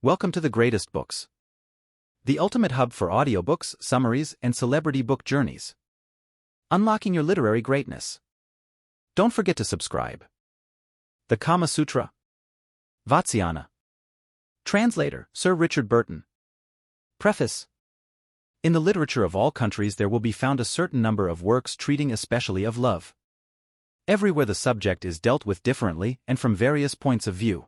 Welcome to the Greatest Books, the ultimate hub for audiobooks, summaries, and celebrity book journeys. Unlocking your literary greatness. Don't forget to subscribe. The Kama Sutra. Vatsyayana. Translator, Sir Richard Burton. Preface. In the literature of all countries there will be found a certain number of works treating especially of love. Everywhere the subject is dealt with differently and from various points of view.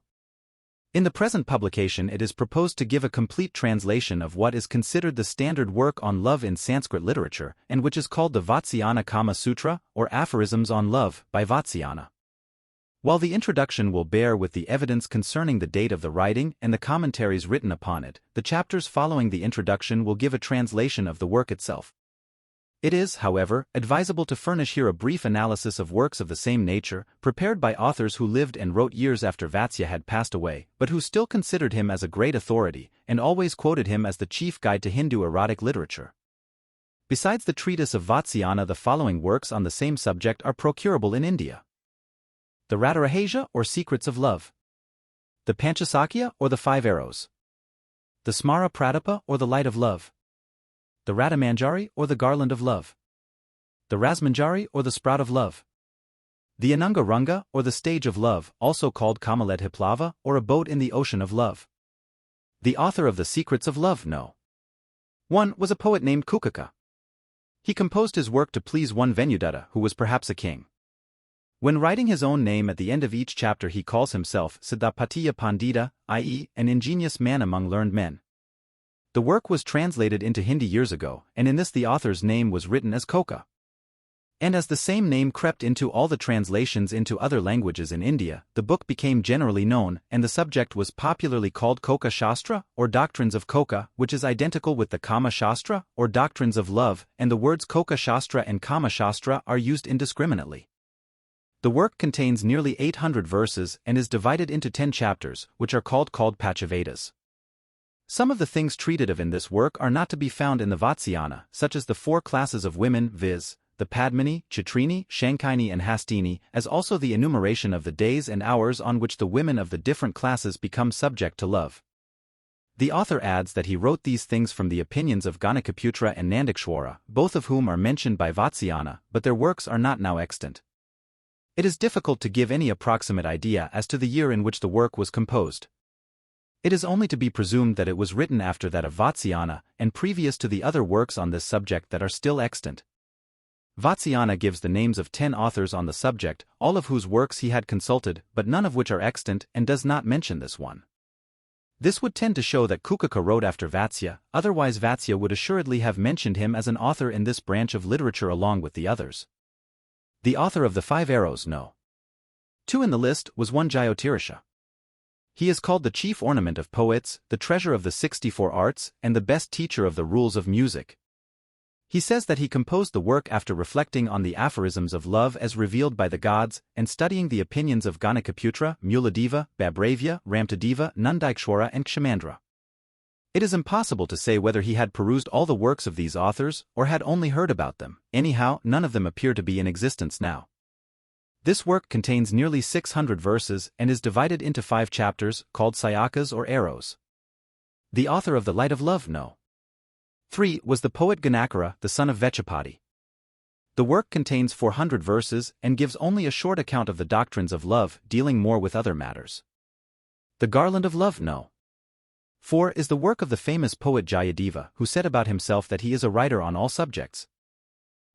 In the present publication it is proposed to give a complete translation of what is considered the standard work on love in Sanskrit literature and which is called the Vatsyayana Kama Sutra, or Aphorisms on Love, by Vatsyayana. While the introduction will bear with the evidence concerning the date of the writing and the commentaries written upon it, the chapters following the introduction will give a translation of the work itself. It is, however, advisable to furnish here a brief analysis of works of the same nature, prepared by authors who lived and wrote years after Vatsyayana had passed away, but who still considered him as a great authority, and always quoted him as the chief guide to Hindu erotic literature. Besides the treatise of Vatsyayana, the following works on the same subject are procurable in India. The Radarahasya, or Secrets of Love. The Panchasakya, or the Five Arrows. The Smara Pradapa, or the Light of Love. The Radamanjari, or the Garland of Love. The Rasmanjari, or the Sprout of Love. The Ananga Runga, or the Stage of Love, also called Kamaledhiplava, or a boat in the ocean of love. The author of the Secrets of Love, No. 1, was a poet named Kukaka. He composed his work to please one Venudutta, who was perhaps a king. When writing his own name at the end of each chapter he calls himself Siddhapatiya Pandita, i.e., an ingenious man among learned men. The work was translated into Hindi years ago, and in this the author's name was written as Koka. And as the same name crept into all the translations into other languages in India, the book became generally known, and the subject was popularly called Koka Shastra, or Doctrines of Koka, which is identical with the Kama Shastra, or Doctrines of Love, and the words Koka Shastra and Kama Shastra are used indiscriminately. The work contains nearly 800 verses and is divided into 10 chapters, which are called Panchavedas. Some of the things treated of in this work are not to be found in the Vatsyayana, such as the 4 classes of women, viz., the Padmini, Chitrini, Shankini and Hastini, as also the enumeration of the days and hours on which the women of the different classes become subject to love. The author adds that he wrote these things from the opinions of Ganakaputra and Nandikshwara, both of whom are mentioned by Vatsyayana, but their works are not now extant. It is difficult to give any approximate idea as to the year in which the work was composed. It is only to be presumed that it was written after that of Vatsyayana and previous to the other works on this subject that are still extant. Vatsyayana gives the names of 10 authors on the subject, all of whose works he had consulted, but none of which are extant, and does not mention this one. This would tend to show that Kukaka wrote after Vatsyayana, otherwise Vatsyayana would assuredly have mentioned him as an author in this branch of literature along with the others. The author of the 5 Arrows, No. 2 in the list, was one Jyotirisha. He is called the chief ornament of poets, the treasure of the 64 arts, and the best teacher of the rules of music. He says that he composed the work after reflecting on the aphorisms of love as revealed by the gods, and studying the opinions of Ganakaputra, Muladeva, Babravya, Ramtadeva, Nandikshwara and Kshamandra. It is impossible to say whether he had perused all the works of these authors, or had only heard about them. Anyhow, none of them appear to be in existence now. This work contains nearly 600 verses and is divided into 5 chapters, called Sayakas or Arrows. The author of the Light of Love, No. 3, was the poet Ganakara, the son of Vechapati. The work contains 400 verses and gives only a short account of the doctrines of love, dealing more with other matters. The Garland of Love, No. 4, is the work of the famous poet Jayadeva, who said about himself that he is a writer on all subjects.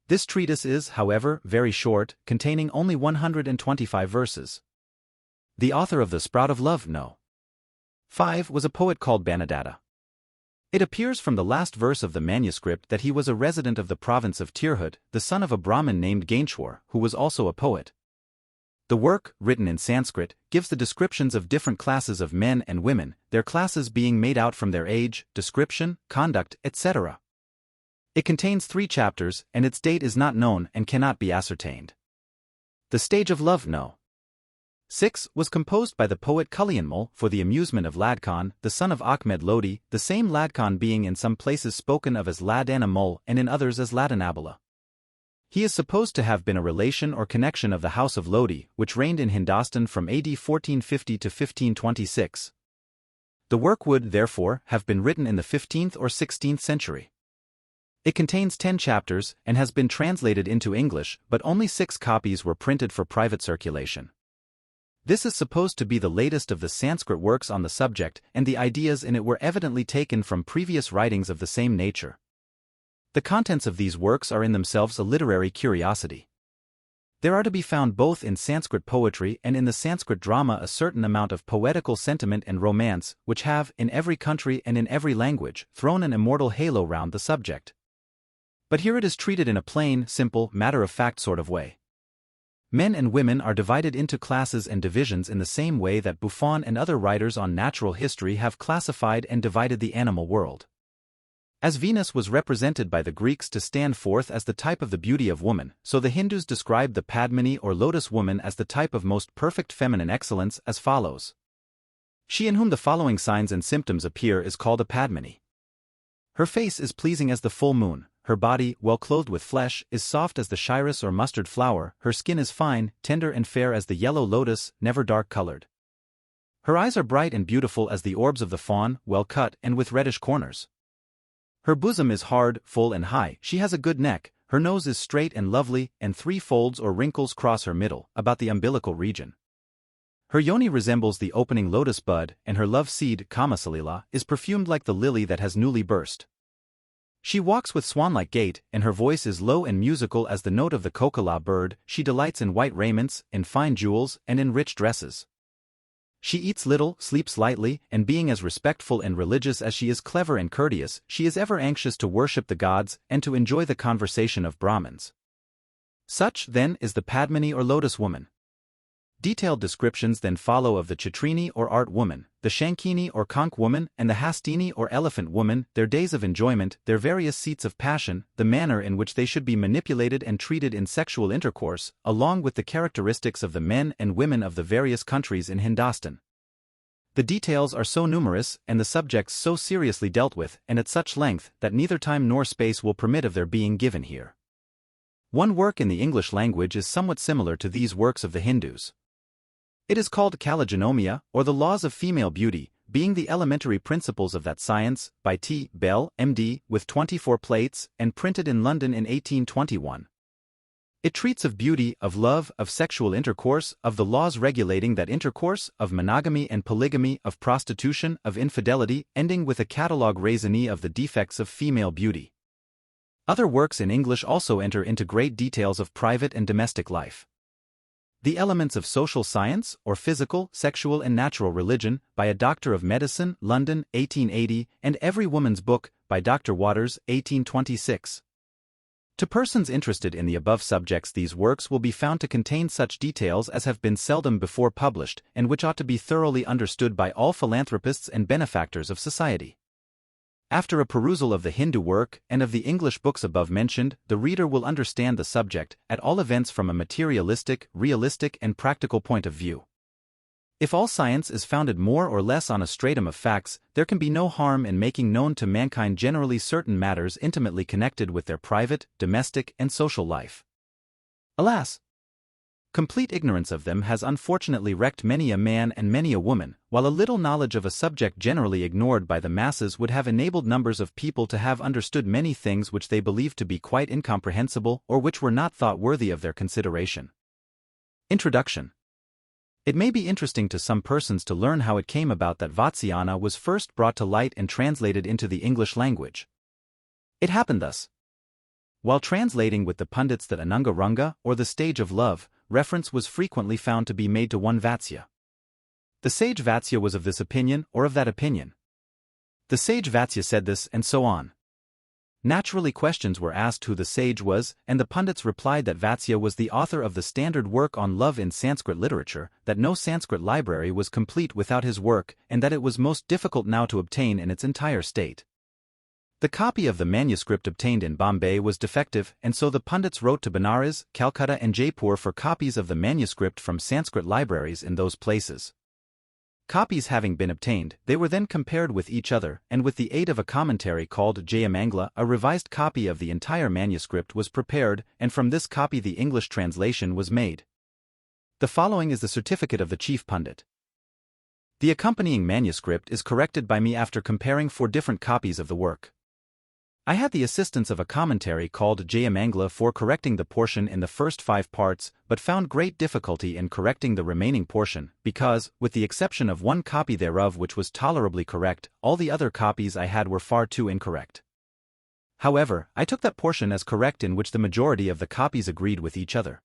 This treatise is, however, very short, containing only 125 verses. The author of the Sprout of Love, No. 5, was a poet called Banadatta. It appears from the last verse of the manuscript that he was a resident of the province of Tirhut, the son of a Brahmin named Gaineshwar, who was also a poet. The work, written in Sanskrit, gives the descriptions of different classes of men and women, their classes being made out from their age, description, conduct, etc. It contains 3 chapters, and its date is not known and cannot be ascertained. The Stage of Love, No. 6, was composed by the poet Kalyanmal for the amusement of Ladkhan, the son of Ahmed Lodi, the same Ladkhan being in some places spoken of as Ladanamul and in others as Ladanabala. He is supposed to have been a relation or connection of the house of Lodi, which reigned in Hindustan from AD 1450 to 1526. The work would, therefore, have been written in the 15th or 16th century. It contains 10 chapters and has been translated into English, but only 6 copies were printed for private circulation. This is supposed to be the latest of the Sanskrit works on the subject, and the ideas in it were evidently taken from previous writings of the same nature. The contents of these works are in themselves a literary curiosity. There are to be found both in Sanskrit poetry and in the Sanskrit drama a certain amount of poetical sentiment and romance, which have, in every country and in every language, thrown an immortal halo round the subject. But here it is treated in a plain, simple, matter-of-fact sort of way. Men and women are divided into classes and divisions in the same way that Buffon and other writers on natural history have classified and divided the animal world. As Venus was represented by the Greeks to stand forth as the type of the beauty of woman, so the Hindus described the Padmini or lotus woman as the type of most perfect feminine excellence as follows. She in whom the following signs and symptoms appear is called a Padmini. Her face is pleasing as the full moon, her body, well clothed with flesh, is soft as the shiris or mustard flower, her skin is fine, tender and fair as the yellow lotus, never dark-colored. Her eyes are bright and beautiful as the orbs of the fawn, well cut and with reddish corners. Her bosom is hard, full and high, she has a good neck, her nose is straight and lovely, and 3 folds or wrinkles cross her middle, about the umbilical region. Her yoni resembles the opening lotus bud, and her love seed, Kamasutra, is perfumed like the lily that has newly burst. She walks with swan-like gait, and her voice is low and musical as the note of the kokala bird. She delights in white raiments, in fine jewels, and in rich dresses. She eats little, sleeps lightly, and being as respectful and religious as she is clever and courteous, she is ever anxious to worship the gods and to enjoy the conversation of Brahmins. Such, then, is the Padmini or lotus woman. Detailed descriptions then follow of the Chitrini or art woman, the Shankini or conch woman, and the Hastini or elephant woman, their days of enjoyment, their various seats of passion, the manner in which they should be manipulated and treated in sexual intercourse, along with the characteristics of the men and women of the various countries in Hindustan. The details are so numerous, and the subjects so seriously dealt with, and at such length, that neither time nor space will permit of their being given here. One work in the English language is somewhat similar to these works of the Hindus. It is called Kalagenomia, or the Laws of Female Beauty, being the elementary principles of that science, by T. Bell, M.D., with 24 plates, and printed in London in 1821. It treats of beauty, of love, of sexual intercourse, of the laws regulating that intercourse, of monogamy and polygamy, of prostitution, of infidelity, ending with a catalogue raisonné of the defects of female beauty. Other works in English also enter into great details of private and domestic life. The Elements of Social Science, or Physical, Sexual and Natural Religion, by a Doctor of Medicine, London, 1880, and Every Woman's Book, by Dr. Waters, 1826. To persons interested in the above subjects, these works will be found to contain such details as have been seldom before published, and which ought to be thoroughly understood by all philanthropists and benefactors of society. After a perusal of the Hindu work and of the English books above mentioned, the reader will understand the subject, at all events from a materialistic, realistic and practical point of view. If all science is founded more or less on a stratum of facts, there can be no harm in making known to mankind generally certain matters intimately connected with their private, domestic and social life. Alas! Complete ignorance of them has unfortunately wrecked many a man and many a woman, while a little knowledge of a subject generally ignored by the masses would have enabled numbers of people to have understood many things which they believed to be quite incomprehensible or which were not thought worthy of their consideration. Introduction. It may be interesting to some persons to learn how it came about that Vatsyayana was first brought to light and translated into the English language. It happened thus. While translating with the pundits that Ananga Runga, or the stage of love, reference was frequently found to be made to one Vatsya. The sage Vatsya was of this opinion or of that opinion. The sage Vatsya said this, and so on. Naturally questions were asked who the sage was, and the pundits replied that Vatsya was the author of the standard work on love in Sanskrit literature, that no Sanskrit library was complete without his work, and that it was most difficult now to obtain in its entire state. The copy of the manuscript obtained in Bombay was defective, and so the pundits wrote to Benares, Calcutta and Jaipur for copies of the manuscript from Sanskrit libraries in those places. Copies having been obtained, they were then compared with each other, and with the aid of a commentary called Jayamangla, a revised copy of the entire manuscript was prepared, and from this copy the English translation was made. The following is the certificate of the chief pundit. The accompanying manuscript is corrected by me after comparing 4 different copies of the work. I had the assistance of a commentary called Jayamangla for correcting the portion in the first 5 parts, but found great difficulty in correcting the remaining portion, because, with the exception of 1 copy thereof which was tolerably correct, all the other copies I had were far too incorrect. However, I took that portion as correct in which the majority of the copies agreed with each other.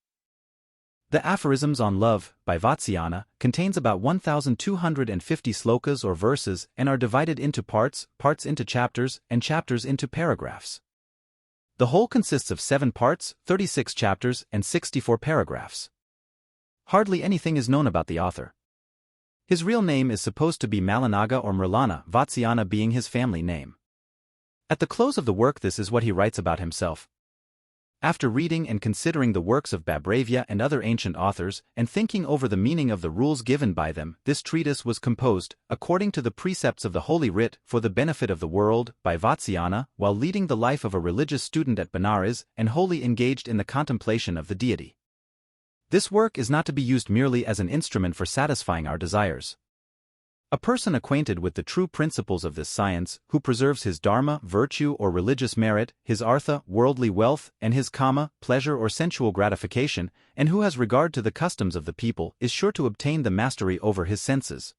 The Aphorisms on Love, by Vatsyayana, contains about 1,250 slokas or verses and are divided into parts, parts into chapters, and chapters into paragraphs. The whole consists of 7 parts, 36 chapters, and 64 paragraphs. Hardly anything is known about the author. His real name is supposed to be Malanaga or Mrlana, Vatsyayana being his family name. At the close of the work this is what he writes about himself. After reading and considering the works of Babravya and other ancient authors, and thinking over the meaning of the rules given by them, this treatise was composed, according to the precepts of the Holy Writ, for the benefit of the world, by Vatsyayana, while leading the life of a religious student at Benares, and wholly engaged in the contemplation of the deity. This work is not to be used merely as an instrument for satisfying our desires. A person acquainted with the true principles of this science, who preserves his dharma, virtue or religious merit, his artha, worldly wealth, and his kama, pleasure or sensual gratification, and who has regard to the customs of the people, is sure to obtain the mastery over his senses.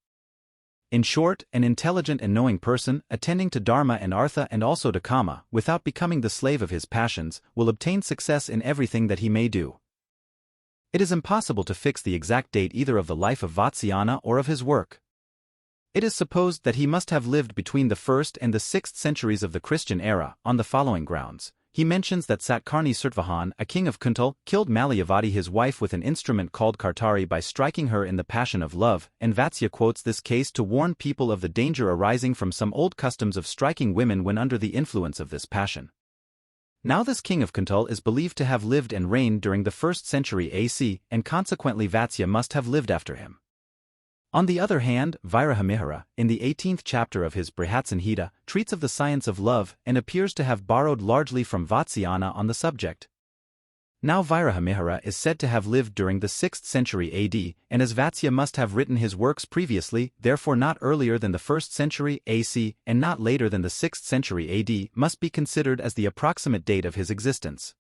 In short, an intelligent and knowing person, attending to dharma and artha and also to kama, without becoming the slave of his passions, will obtain success in everything that he may do. It is impossible to fix the exact date either of the life of Vatsyayana or of his work. It is supposed that he must have lived between the 1st and the 6th centuries of the Christian era, on the following grounds. He mentions that Satkarni Surtvahan, a king of Kuntal, killed Malayavati his wife with an instrument called kartari by striking her in the passion of love, and Vatsya quotes this case to warn people of the danger arising from some old customs of striking women when under the influence of this passion. Now this king of Kuntal is believed to have lived and reigned during the 1st century AC, and consequently Vatsya must have lived after him. On the other hand, Virahamihara, in the 18th chapter of his Brihatsanhita, treats of the science of love and appears to have borrowed largely from Vatsyayana on the subject. Now Virahamihara is said to have lived during the 6th century AD, and as Vatsya must have written his works previously, therefore not earlier than the 1st century AC and not later than the 6th century AD, must be considered as the approximate date of his existence.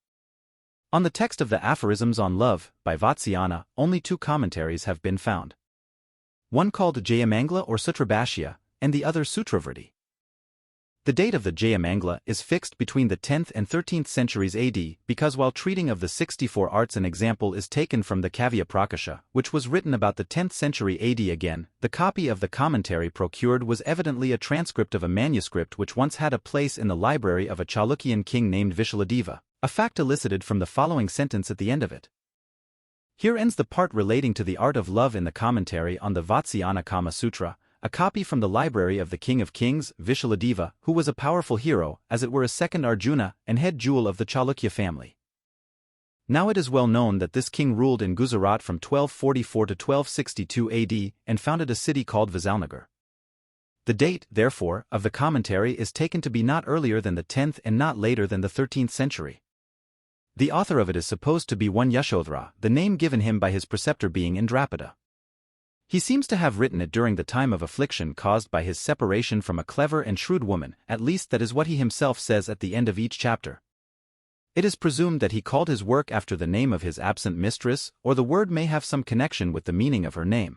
On the text of the Aphorisms on Love, by Vatsyayana, only 2 commentaries have been found. One called Jayamangla or Sutrabhashya, and the other Sutravrti. The date of the Jayamangla is fixed between the 10th and 13th centuries AD because while treating of the 64 arts an example is taken from the Kavya Prakasha, which was written about the 10th century AD again, the copy of the commentary procured was evidently a transcript of a manuscript which once had a place in the library of a Chalukyan king named Vishaladeva, a fact elicited from the following sentence at the end of it. Here ends the part relating to the art of love in the commentary on the Vatsyayana Kama Sutra, a copy from the library of the King of Kings, Vishaladeva, who was a powerful hero, as it were a second Arjuna, and head jewel of the Chalukya family. Now it is well known that this king ruled in Gujarat from 1244 to 1262 AD, and founded a city called Vizalnagar. The date, therefore, of the commentary is taken to be not earlier than the 10th and not later than the 13th century. The author of it is supposed to be one Yashodhara, the name given him by his preceptor being Indrapada. He seems to have written it during the time of affliction caused by his separation from a clever and shrewd woman, at least that is what he himself says at the end of each chapter. It is presumed that he called his work after the name of his absent mistress, or the word may have some connection with the meaning of her name.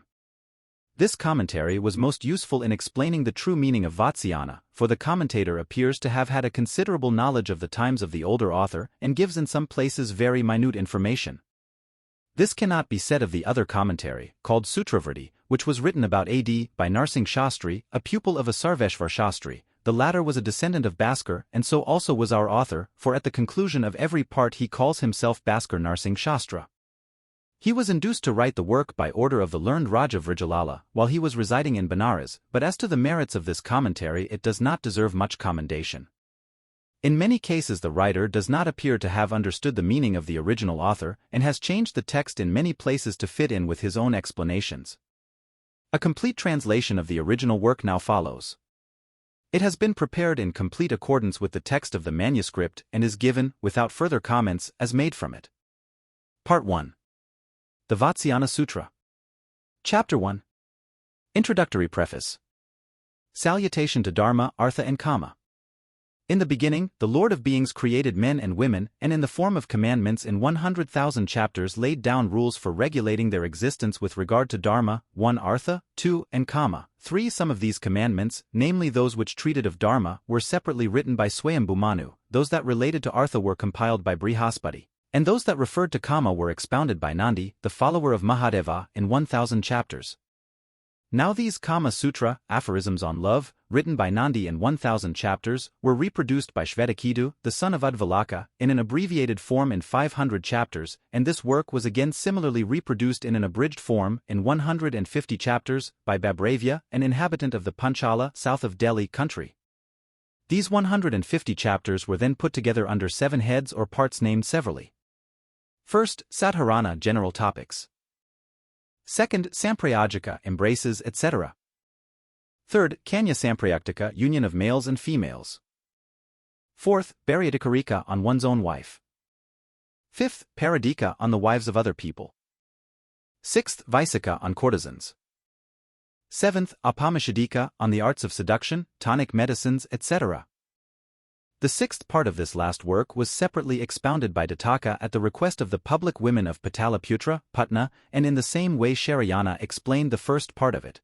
This commentary was most useful in explaining the true meaning of Vatsyayana, for the commentator appears to have had a considerable knowledge of the times of the older author and gives in some places very minute information. This cannot be said of the other commentary, called Sutravrti, which was written about AD by Narsingh Shastri, a pupil of Sarveshvar Shastri. The latter was a descendant of Bhaskar, and so also was our author, for at the conclusion of every part he calls himself Bhaskar Narsingh Shastra. He was induced to write the work by order of the learned Raja Vrijalala while he was residing in Benares, but as to the merits of this commentary it does not deserve much commendation. In many cases the writer does not appear to have understood the meaning of the original author and has changed the text in many places to fit in with his own explanations. A complete translation of the original work now follows. It has been prepared in complete accordance with the text of the manuscript and is given, without further comments, as made from it. Part 1. The Vatsyayana Sutra. Chapter 1. Introductory Preface. Salutation to Dharma, Artha and Kama. In the beginning, the Lord of Beings created men and women, and in the form of commandments in 100,000 chapters laid down rules for regulating their existence with regard to Dharma, 1 Artha, 2, and Kama, 3. Some of these commandments, namely those which treated of Dharma, were separately written by Swayambhu Manu, those that related to Artha were compiled by Brihaspati, and those that referred to Kama were expounded by Nandi, the follower of Mahadeva, in 1,000 chapters. Now these Kama Sutra, aphorisms on love, written by Nandi in 1,000 chapters, were reproduced by Shvetaketu, the son of Udvalaka, in an abbreviated form in 500 chapters, and this work was again similarly reproduced in an abridged form in 150 chapters by Babravya, an inhabitant of the Panchala south of Delhi country. These 150 chapters were then put together under 7 heads or parts named severally. First, Sadharana, general topics. Second, Samprayajika, embraces, etc. Third, Kanya Samprayaktika, union of males and females. Fourth, Baryadikarika, on one's own wife. Fifth, Paradika, on the wives of other people. Sixth, Vaisika, on courtesans. Seventh, Apamishadika, on the arts of seduction, tonic medicines, etc. The 6th part of this last work was separately expounded by Dattaka at the request of the public women of Pataliputra, Patna, and in the same way Sharayana explained the first part of it.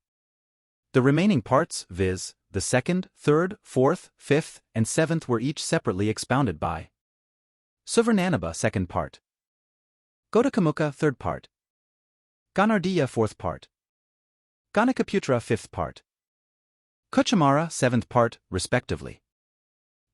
The remaining parts, viz., the 2nd, 3rd, 4th, 5th, and 7th were each separately expounded by Suvarnanabha 2nd part, Gotakamukha 3rd part, Ganardiya 4th part, Ganakaputra 5th part, Kuchamara 7th part, respectively.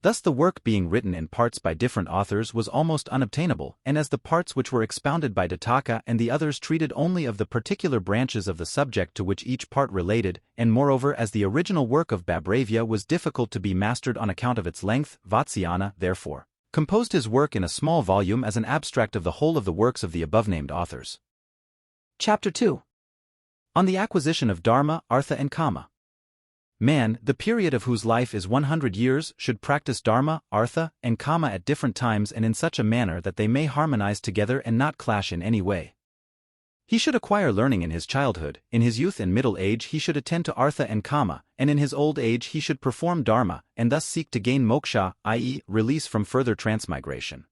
Thus the work being written in parts by different authors was almost unobtainable, and as the parts which were expounded by Dattaka and the others treated only of the particular branches of the subject to which each part related, and moreover as the original work of Babravya was difficult to be mastered on account of its length, Vatsyayana, therefore, composed his work in a small volume as an abstract of the whole of the works of the above-named authors. Chapter 2. On the acquisition of Dharma, Artha and Kama. Man, the period of whose life is 100 years, should practice Dharma, Artha, and Kama at different times and in such a manner that they may harmonize together and not clash in any way. He should acquire learning in his childhood, in his youth and middle age he should attend to Artha and Kama, and in his old age he should perform Dharma, and thus seek to gain moksha, i.e., release from further transmigration.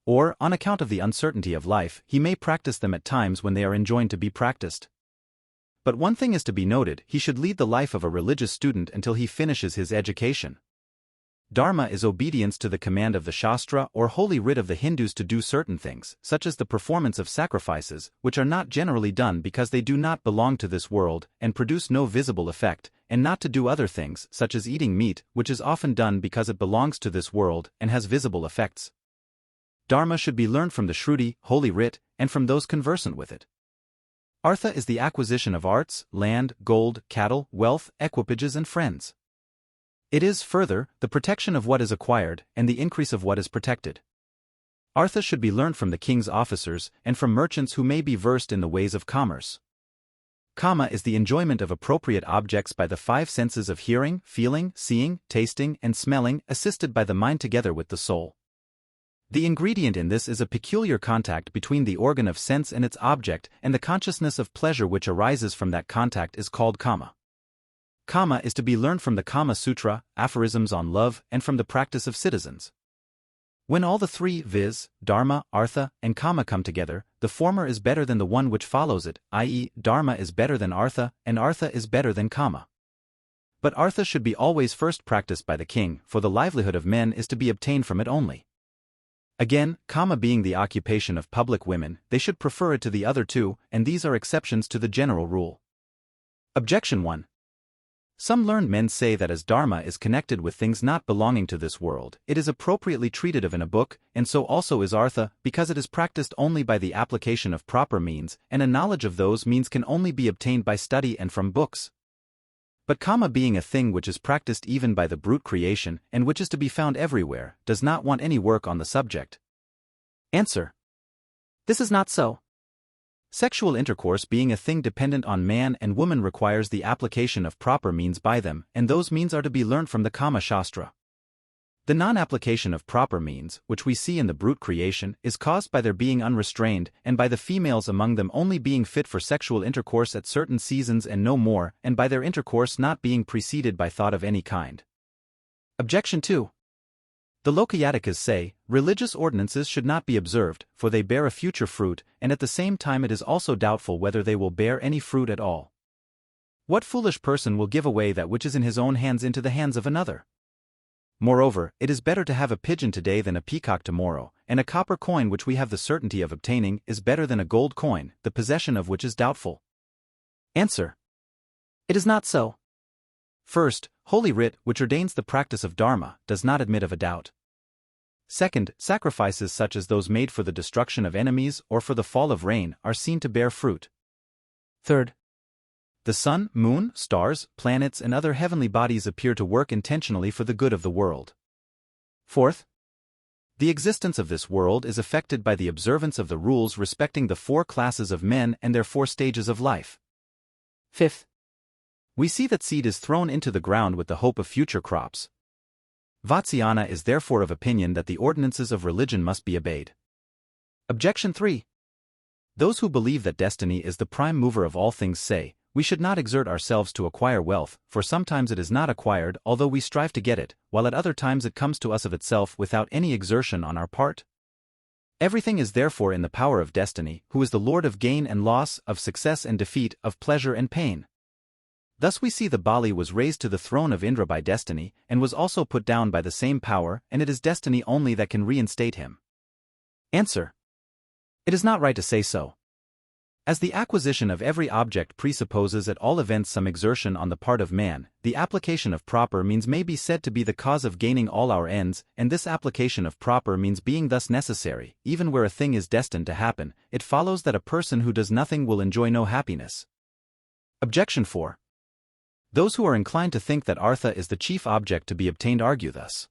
Or, on account of the uncertainty of life, he may practice them at times when they are enjoined to be practiced. But one thing is to be noted, he should lead the life of a religious student until he finishes his education. Dharma is obedience to the command of the Shastra or holy writ of the Hindus to do certain things, such as the performance of sacrifices, which are not generally done because they do not belong to this world and produce no visible effect, and not to do other things, such as eating meat, which is often done because it belongs to this world and has visible effects. Dharma should be learned from the Shruti, holy writ, and from those conversant with it. Artha is the acquisition of arts, land, gold, cattle, wealth, equipages and friends. It is, further, the protection of what is acquired, and the increase of what is protected. Artha should be learned from the king's officers, and from merchants who may be versed in the ways of commerce. Kama is the enjoyment of appropriate objects by the 5 senses of hearing, feeling, seeing, tasting, and smelling, assisted by the mind together with the soul. The ingredient in this is a peculiar contact between the organ of sense and its object, and the consciousness of pleasure which arises from that contact is called Kama. Kama is to be learned from the Kama Sutra, aphorisms on love, and from the practice of citizens. When all the 3, viz., Dharma, Artha, and Kama come together, the former is better than the one which follows it, i.e., Dharma is better than Artha, and Artha is better than Kama. But Artha should be always first practiced by the king, for the livelihood of men is to be obtained from it only. Again, Kama being the occupation of public women, they should prefer it to the other 2, and these are exceptions to the general rule. Objection 1. Some learned men say that as Dharma is connected with things not belonging to this world, it is appropriately treated of in a book, and so also is Artha, because it is practiced only by the application of proper means, and a knowledge of those means can only be obtained by study and from books. But Kama being a thing which is practiced even by the brute creation, and which is to be found everywhere, does not want any work on the subject. Answer. This is not so. Sexual intercourse being a thing dependent on man and woman requires the application of proper means by them, and those means are to be learnt from the Kama Shastra. The non-application of proper means, which we see in the brute creation, is caused by their being unrestrained and by the females among them only being fit for sexual intercourse at certain seasons and no more, and by their intercourse not being preceded by thought of any kind. Objection 2. The Lokayatikas say, religious ordinances should not be observed, for they bear a future fruit, and at the same time it is also doubtful whether they will bear any fruit at all. What foolish person will give away that which is in his own hands into the hands of another? Moreover, it is better to have a pigeon today than a peacock tomorrow, and a copper coin which we have the certainty of obtaining is better than a gold coin, the possession of which is doubtful. Answer. It is not so. First, Holy Writ, which ordains the practice of Dharma, does not admit of a doubt. Second, sacrifices such as those made for the destruction of enemies or for the fall of rain are seen to bear fruit. Third, the sun, moon, stars, planets and other heavenly bodies appear to work intentionally for the good of the world. Fourth, the existence of this world is affected by the observance of the rules respecting the 4 classes of men and their 4 stages of life. Fifth, we see that seed is thrown into the ground with the hope of future crops. Vatsyayana is therefore of opinion that the ordinances of religion must be obeyed. Objection 3. Those who believe that destiny is the prime mover of all things say, we should not exert ourselves to acquire wealth, for sometimes it is not acquired although we strive to get it, while at other times it comes to us of itself without any exertion on our part. Everything is therefore in the power of destiny, who is the lord of gain and loss, of success and defeat, of pleasure and pain. Thus we see the Bali was raised to the throne of Indra by destiny, and was also put down by the same power, and it is destiny only that can reinstate him. Answer. It is not right to say so. As the acquisition of every object presupposes at all events some exertion on the part of man, the application of proper means may be said to be the cause of gaining all our ends, and this application of proper means being thus necessary, even where a thing is destined to happen, it follows that a person who does nothing will enjoy no happiness. Objection 4. Those who are inclined to think that artha is the chief object to be obtained argue thus.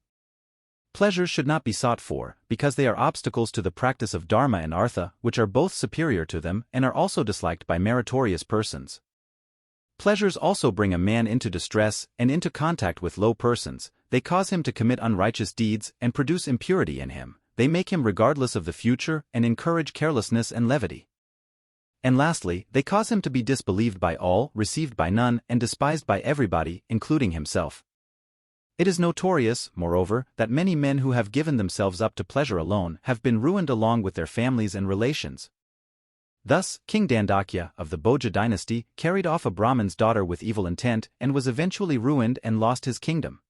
Pleasures should not be sought for, because they are obstacles to the practice of dharma and artha, which are both superior to them and are also disliked by meritorious persons. Pleasures also bring a man into distress and into contact with low persons, they cause him to commit unrighteous deeds and produce impurity in him, they make him regardless of the future and encourage carelessness and levity. And lastly, they cause him to be disbelieved by all, received by none, and despised by everybody, including himself. It is notorious, moreover, that many men who have given themselves up to pleasure alone have been ruined along with their families and relations. Thus, King Dandakya of the Bhoja dynasty carried off a Brahmin's daughter with evil intent and was eventually ruined and lost his kingdom.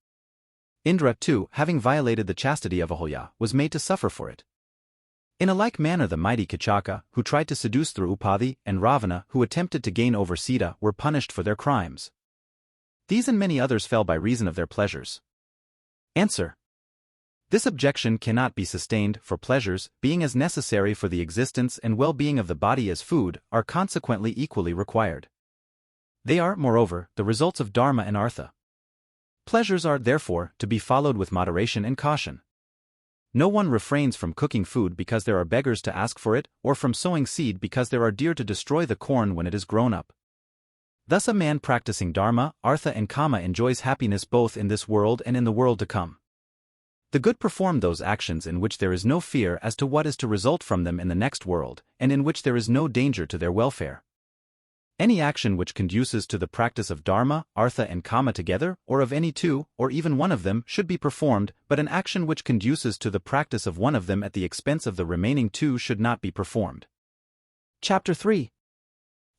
Indra, too, having violated the chastity of Aholya, was made to suffer for it. In a like manner the mighty Kichaka, who tried to seduce through Upadhi, and Ravana, who attempted to gain over Sita, were punished for their crimes. These and many others fell by reason of their pleasures. Answer. This objection cannot be sustained, for pleasures, being as necessary for the existence and well-being of the body as food, are consequently equally required. They are, moreover, the results of dharma and artha. Pleasures are, therefore, to be followed with moderation and caution. No one refrains from cooking food because there are beggars to ask for it, or from sowing seed because there are deer to destroy the corn when it is grown up. Thus a man practicing dharma, artha and kama enjoys happiness both in this world and in the world to come. The good perform those actions in which there is no fear as to what is to result from them in the next world, and in which there is no danger to their welfare. Any action which conduces to the practice of dharma, artha and kama together, or of any two, or even one of them, should be performed, but an action which conduces to the practice of one of them at the expense of the remaining two should not be performed. Chapter 3.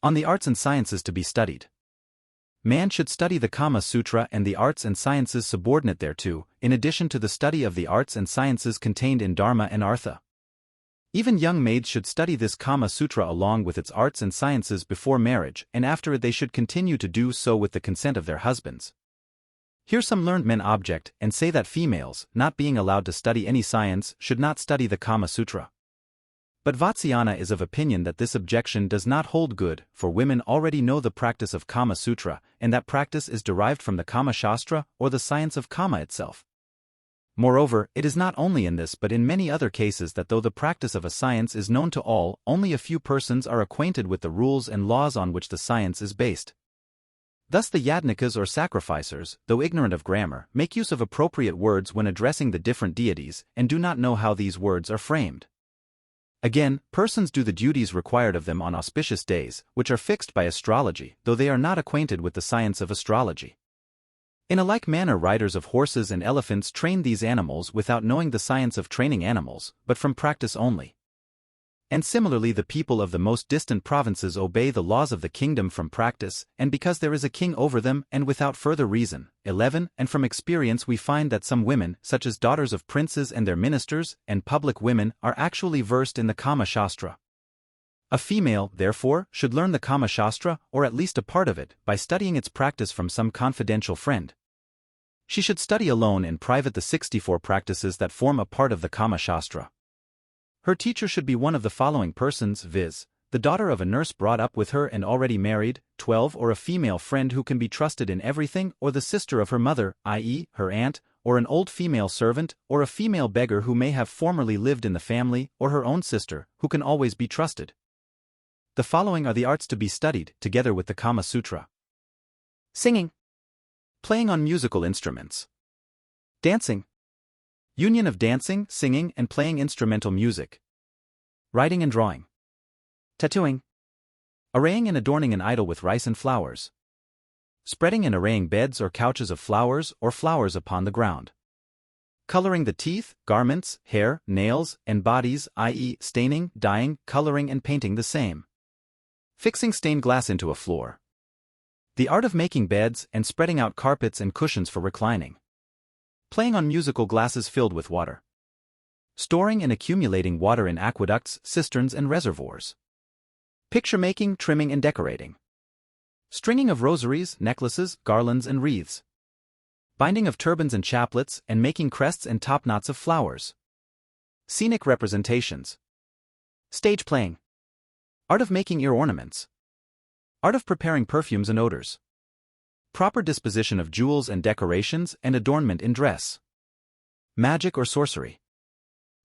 On the arts and sciences to be studied. Man should study the Kama Sutra and the arts and sciences subordinate thereto, in addition to the study of the arts and sciences contained in dharma and artha. Even young maids should study this Kama Sutra along with its arts and sciences before marriage, and after it they should continue to do so with the consent of their husbands. Here some learned men object, and say that females, not being allowed to study any science, should not study the Kama Sutra. But Vatsyayana is of opinion that this objection does not hold good, for women already know the practice of Kama Sutra, and that practice is derived from the Kama Shastra, or the science of Kama itself. Moreover, it is not only in this but in many other cases that though the practice of a science is known to all, only a few persons are acquainted with the rules and laws on which the science is based. Thus the yajnikas or sacrificers, though ignorant of grammar, make use of appropriate words when addressing the different deities and do not know how these words are framed. Again, persons do the duties required of them on auspicious days, which are fixed by astrology, though they are not acquainted with the science of astrology. In a like manner, riders of horses and elephants train these animals without knowing the science of training animals, but from practice only. And similarly the people of the most distant provinces obey the laws of the kingdom from practice, and because there is a king over them, and without further reason. 11. And from experience we find that some women, such as daughters of princes and their ministers, and public women, are actually versed in the Kama Sutra. A female, therefore, should learn the Kama Sutra, or at least a part of it, by studying its practice from some confidential friend. She should study alone in private the 64 practices that form a part of the Kama Sutra. Her teacher should be one of the following persons, viz., the daughter of a nurse brought up with her and already married, 12, or a female friend who can be trusted in everything, or the sister of her mother, i.e., her aunt, or an old female servant, or a female beggar who may have formerly lived in the family, or her own sister, who can always be trusted. The following are the arts to be studied, together with the Kama Sutra. Singing. Playing on musical instruments. Dancing. Union of dancing, singing, and playing instrumental music. Writing and drawing. Tattooing. Arraying and adorning an idol with rice and flowers. Spreading and arraying beds or couches of flowers or flowers upon the ground. Coloring the teeth, garments, hair, nails, and bodies, i.e., staining, dyeing, coloring, and painting the same. Fixing stained glass into a floor. The art of making beds and spreading out carpets and cushions for reclining. Playing on musical glasses filled with water. Storing and accumulating water in aqueducts, cisterns, and reservoirs. Picture making, trimming, and decorating. Stringing of rosaries, necklaces, garlands, and wreaths. Binding of turbans and chaplets, and making crests and topknots of flowers. Scenic representations. Stage playing. Art of making ear ornaments. Art of preparing perfumes and odors. Proper disposition of jewels and decorations and adornment in dress. Magic or sorcery.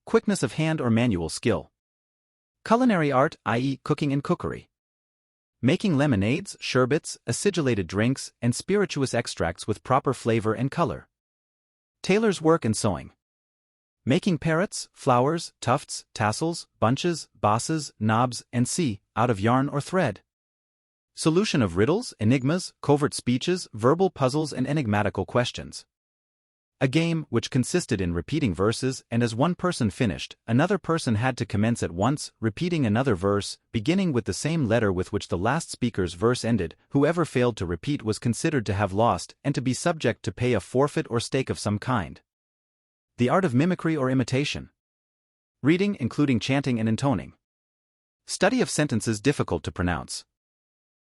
Quickness of hand or manual skill. Culinary art, i.e., cooking and cookery. Making lemonades, sherbets, acidulated drinks, and spirituous extracts with proper flavor and color. Tailor's work and sewing. Making parrots, flowers, tufts, tassels, bunches, bosses, knobs, and out of yarn or thread. Solution of riddles, enigmas, covert speeches, verbal puzzles, and enigmatical questions. A game which consisted in repeating verses, and as one person finished, another person had to commence at once, repeating another verse, beginning with the same letter with which the last speaker's verse ended. Whoever failed to repeat was considered to have lost, and to be subject to pay a forfeit or stake of some kind. The art of mimicry or imitation. Reading, including chanting and intoning. Study of sentences difficult to pronounce.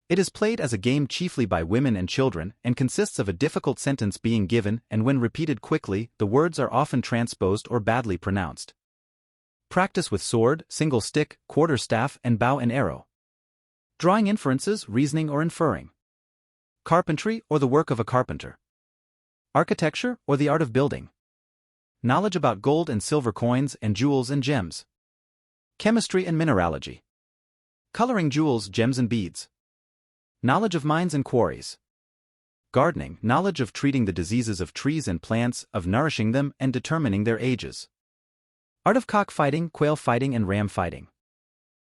It is played as a game chiefly by women and children, and consists of a difficult sentence being given, and when repeated quickly, the words are often transposed or badly pronounced. Practice with sword, single stick, quarterstaff, and bow and arrow. Drawing inferences, reasoning or inferring. Carpentry, or the work of a carpenter. Architecture, or the art of building. Knowledge about gold and silver coins and jewels and gems. Chemistry and mineralogy. Coloring jewels, gems, and beads. Knowledge of mines and quarries. Gardening, knowledge of treating the diseases of trees and plants, of nourishing them and determining their ages. Art of cockfighting, quail fighting, and ram fighting.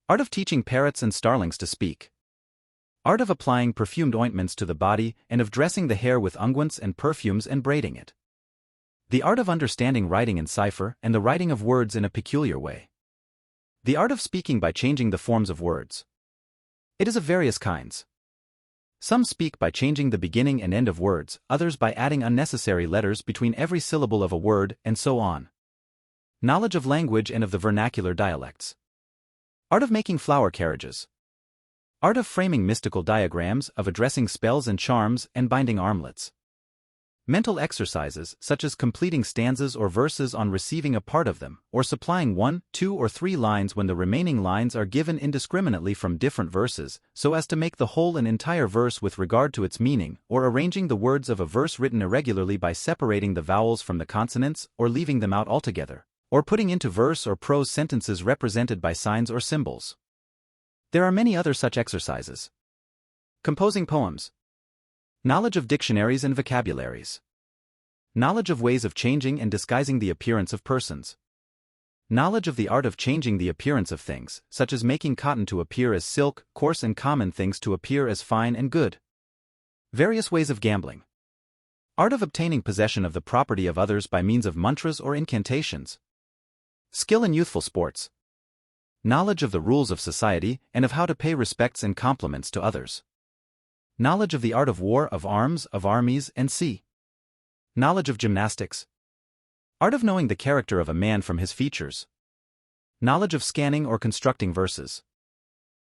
Art of teaching parrots and starlings to speak. Art of applying perfumed ointments to the body and of dressing the hair with unguents and perfumes and braiding it. The art of understanding writing in cipher and the writing of words in a peculiar way. The art of speaking by changing the forms of words. It is of various kinds. Some speak by changing the beginning and end of words, others by adding unnecessary letters between every syllable of a word, and so on. Knowledge of language and of the vernacular dialects. Art of making flower carriages. Art of framing mystical diagrams, of addressing spells and charms, and binding armlets. Mental exercises, such as completing stanzas or verses on receiving a part of them, or supplying 1, 2, or 3 lines when the remaining lines are given indiscriminately from different verses, so as to make the whole an entire verse with regard to its meaning, or arranging the words of a verse written irregularly by separating the vowels from the consonants, or leaving them out altogether, or putting into verse or prose sentences represented by signs or symbols. There are many other such exercises. Composing poems. Knowledge of dictionaries and vocabularies. Knowledge of ways of changing and disguising the appearance of persons. Knowledge of the art of changing the appearance of things, such as making cotton to appear as silk, coarse and common things to appear as fine and good. Various ways of gambling. Art of obtaining possession of the property of others by means of mantras or incantations. Skill in youthful sports. Knowledge of the rules of society and of how to pay respects and compliments to others. Knowledge of the art of war, of arms, of armies, and sea. Knowledge of gymnastics. Art of knowing the character of a man from his features. Knowledge of scanning or constructing verses.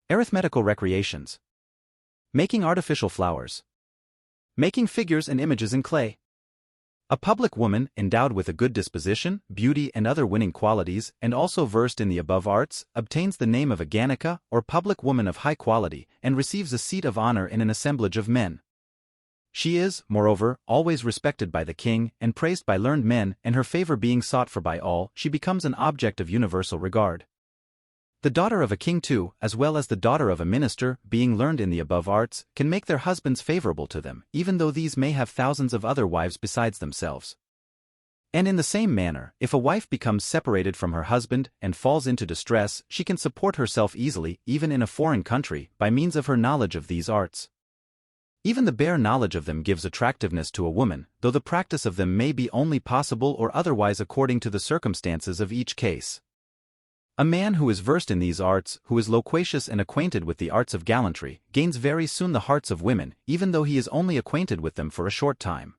Arithmetical recreations. Making artificial flowers. Making figures and images in clay. A public woman, endowed with a good disposition, beauty and other winning qualities, and also versed in the above arts, obtains the name of a Ganika, or public woman of high quality, and receives a seat of honor in an assemblage of men. She is, moreover, always respected by the king, and praised by learned men, and her favor being sought for by all, she becomes an object of universal regard. The daughter of a king too, as well as the daughter of a minister, being learned in the above arts, can make their husbands favorable to them, even though these may have thousands of other wives besides themselves. And in the same manner, if a wife becomes separated from her husband, and falls into distress, she can support herself easily, even in a foreign country, by means of her knowledge of these arts. Even the bare knowledge of them gives attractiveness to a woman, though the practice of them may be only possible or otherwise according to the circumstances of each case. A man who is versed in these arts, who is loquacious and acquainted with the arts of gallantry, gains very soon the hearts of women, even though he is only acquainted with them for a short time.